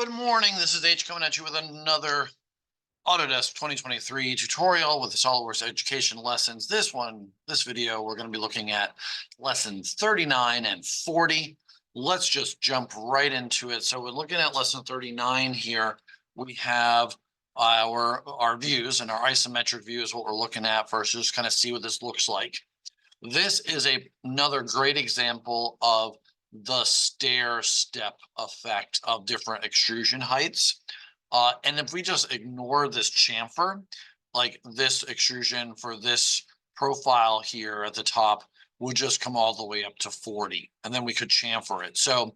Good morning. This is H coming at you with another Autodesk 2023 tutorial with the SOLIDWORKS education lessons. This video, we're going to be looking at lessons 39 and 40. Let's just jump right into it. So we're looking at lesson 39 here. We have our views, and our isometric view is what we're looking at first, just kind of see what this looks like. This is another great example of the stair step effect of different extrusion heights. And if we just ignore this chamfer, like this extrusion for this profile here at the top would just come all the way up to 40, and then we could chamfer it. So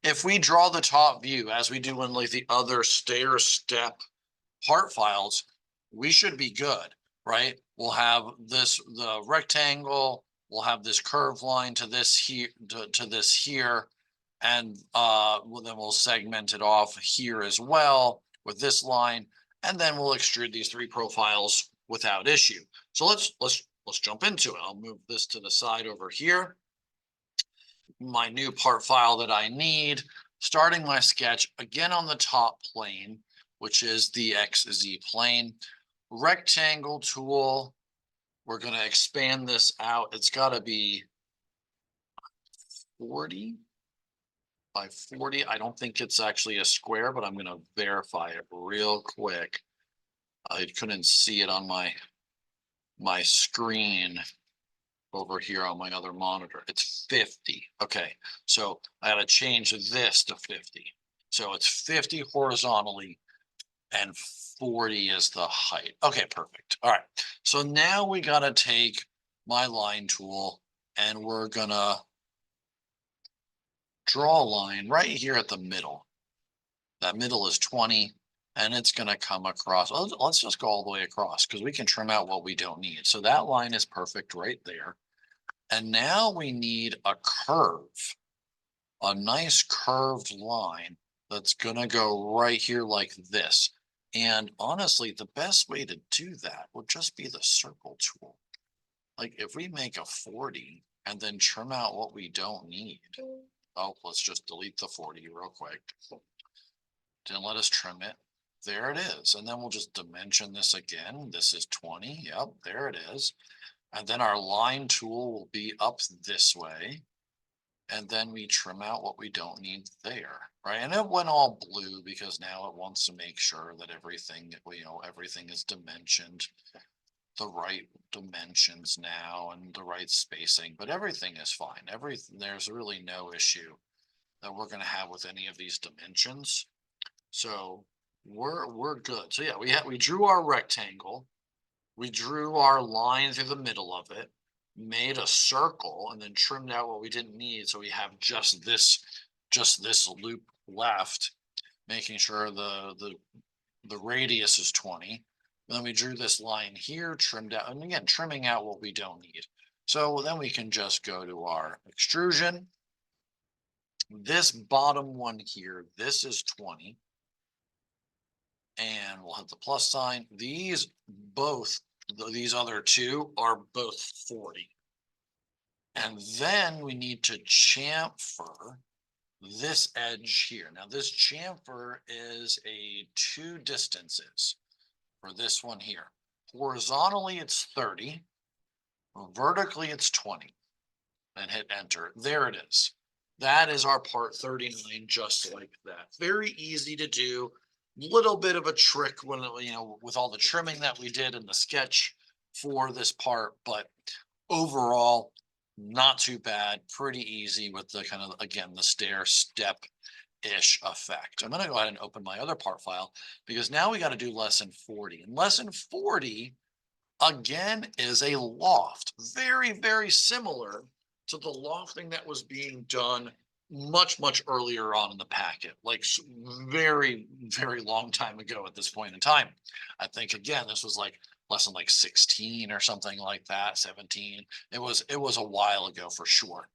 if we draw the top view as we do in like the other stair step part files, we should be good, right? We'll have the rectangle, we'll have this curved line to this here, to this here, and then we'll segment it off here as well with this line, and then we'll extrude these three profiles without issue. So let's jump into it. I'll move this to the side over here. My new part file that I need, starting my sketch again on the top plane, which is the XZ plane. Rectangle tool, we're going to expand this out. It's got to be 40 by 40. I don't think it's actually a square, but I'm going to verify it real quick. I couldn't see it on my screen over here on my other monitor. It's 50. Okay, so I got to change this to 50. So it's 50 horizontally and 40 is the height. Okay, perfect. All right, so now we got to take my line tool and we're gonna draw a line right here at the middle. That middle is 20, and it's going to come across. Let's just go all the way across because we can trim out what we don't need. So that line is perfect right there. And now we need a curve, a nice curved line that's going to go right here like this. And honestly, the best way to do that would just be the circle tool. Like if we make a 40 and then trim out what we don't need. Oh, let's just delete the 40 real quick. Didn't let us trim it. There it is. And then we'll just dimension this again. This is 20. Yep, there it is. And then our line tool will be up this way. And then we trim out what we don't need there, right? And it went all blue because now it wants to make sure that everything, everything is dimensioned the right dimensions now and the right spacing, but everything is fine. There's really no issue that we're going to have with any of these dimensions. So we're good. So yeah, we drew our rectangle, we drew our line through the middle of it, made a circle, and then trimmed out what we didn't need. So we have just this loop left, making sure the radius is 20. Then we drew this line here, trimmed out, and again, trimming out what we don't need. So then we can just go to our extrusion. This bottom one here, this is 20. And we'll hit the plus sign. These other two are both 40. And then we need to chamfer this edge here. Now this chamfer is two distances. For this one here, horizontally it's 30, vertically it's 20, and hit enter. There it is. That is our part 39, just like that. Very easy to do. Little bit of a trick when with all the trimming that we did in the sketch for this part, but overall not too bad. Pretty easy with the kind of, again, the stair step ish effect. I'm going to go ahead and open my other part file because now we got to do lesson 40. And lesson 40 again is a loft, very, very similar to the lofting that was being done much earlier on in the packet, like very, very long time ago at this point in time. I think again this was like lesson like 16 or something like that, 17. It was a while ago for sure.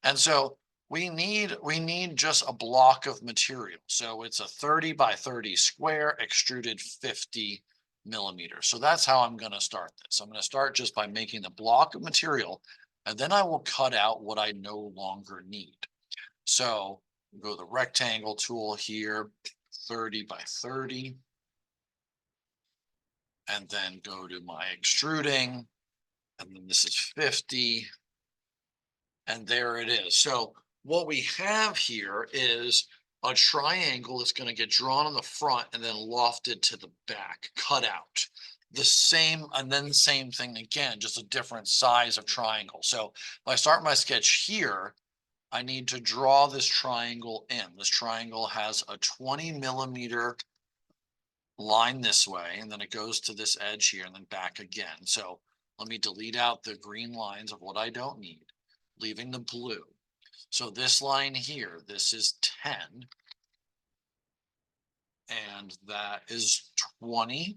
And so we need just a block of material. So it's a 30 by 30 square, extruded 50 millimeters. So that's how I'm going to start this. I'm going to start just by making the block of material, and then I will cut out what I no longer need. So go to the rectangle tool here, 30 by 30. And then go to my extruding. And then this is 50. And there it is. So what we have here is a triangle that's going to get drawn on the front and then lofted to the back, cut out. The same, and then same thing again, just a different size of triangle. So if I start my sketch here, I need to draw this triangle in. This triangle has a 20 millimeter line this way, and then it goes to this edge here and then back again. So let me delete out the green lines of what I don't need, leaving the blue. So this line here, this is 10. And that is 20.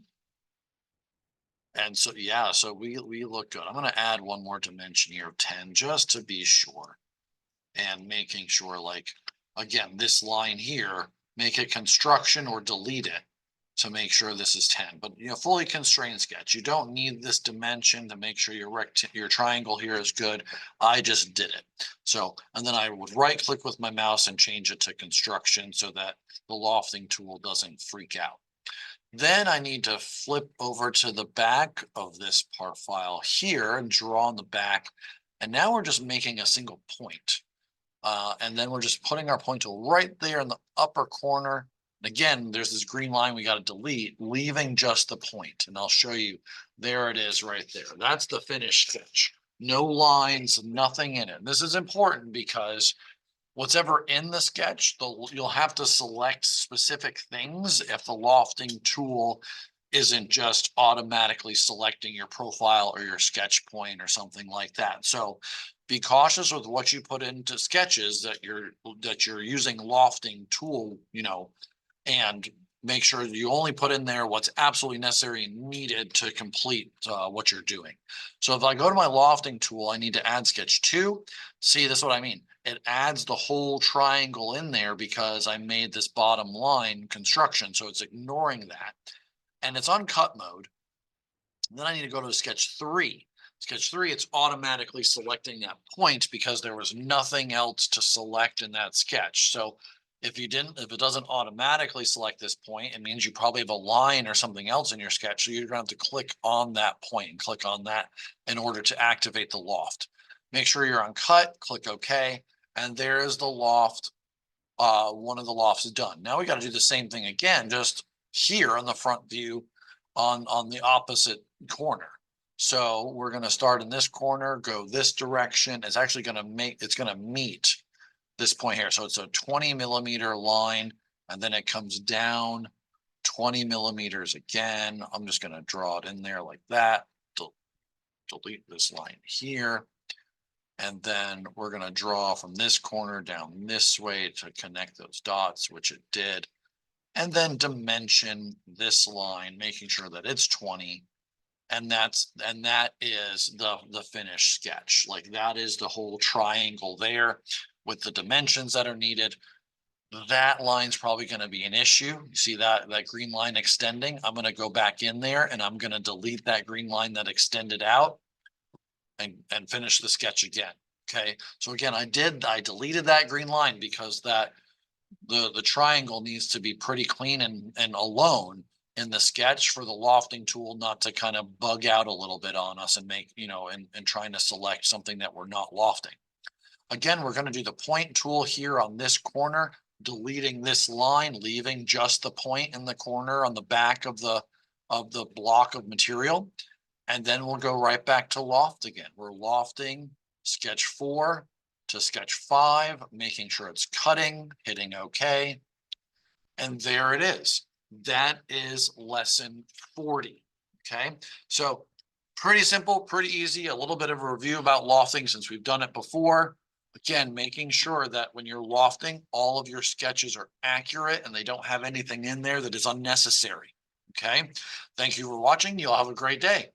And so, yeah, so we look good. I'm going to add one more dimension here of 10 just to be sure. And making sure, like, again, this line here, make it construction or delete it to make sure this is 10. But, you know, fully constrained sketch, you don't need this dimension to make sure your triangle here is good. I just did it. So, and then I would right click with my mouse and change it to construction so that the lofting tool doesn't freak out. Then I need to flip over to the back of this part file here and draw on the back. And now we're just making a single point. And then we're just putting our point tool right there in the upper corner. And again, there's this green line we got to delete, leaving just the point. And I'll show you, there it is right there. That's the finished sketch. No lines, nothing in it. This is important because what's ever in the sketch, you'll have to select specific things if the lofting tool isn't just automatically selecting your profile or your sketch point or something like that. So be cautious with what you put into sketches that you're using lofting tool, you know, and make sure you only put in there what's absolutely necessary and needed to complete what you're doing. So if I go to my lofting tool, I need to add sketch 2. See, this is what I mean. It adds the whole triangle in there because I made this bottom line construction. So it's ignoring that. And it's on cut mode. And then I need to go to sketch 3. Sketch 3, it's automatically selecting that point because there was nothing else to select in that sketch. So if it doesn't automatically select this point, it means you probably have a line or something else in your sketch. So you're going to have to click on that point and click on that in order to activate the loft. Make sure you're on cut, click OK. And there is the loft. One of the lofts is done. Now we got to do the same thing again, just here on the front view on the opposite corner. So we're going to start in this corner, go this direction. It's actually going to meet this point here. So it's a 20 millimeter line, and then it comes down 20 millimeters again. I'm just going to draw it in there like that. Delete this line here. And then we're going to draw from this corner down this way to connect those dots, which it did. And then dimension this line, making sure that it's 20. And that is the finished sketch. Like that is the whole triangle there with the dimensions that are needed. That line's probably going to be an issue. You see that green line extending? I'm going to go back in there and I'm going to delete that green line that extended out and finish the sketch again. Okay. So again, I deleted that green line because the triangle needs to be pretty clean and alone in the sketch for the lofting tool not to kind of bug out a little bit on us and make, you know, and trying to select something that we're not lofting. Again, we're going to do the point tool here on this corner, deleting this line, leaving just the point in the corner on the back of the block of material. And then we'll go right back to loft again. We're lofting sketch 4 to sketch 5, making sure it's cutting, hitting OK. And there it is. That is lesson 40. Okay, so pretty simple, pretty easy. A little bit of a review about lofting since we've done it before. Again, making sure that when you're lofting, all of your sketches are accurate and they don't have anything in there that is unnecessary. Okay, thank you for watching. You'll have a great day.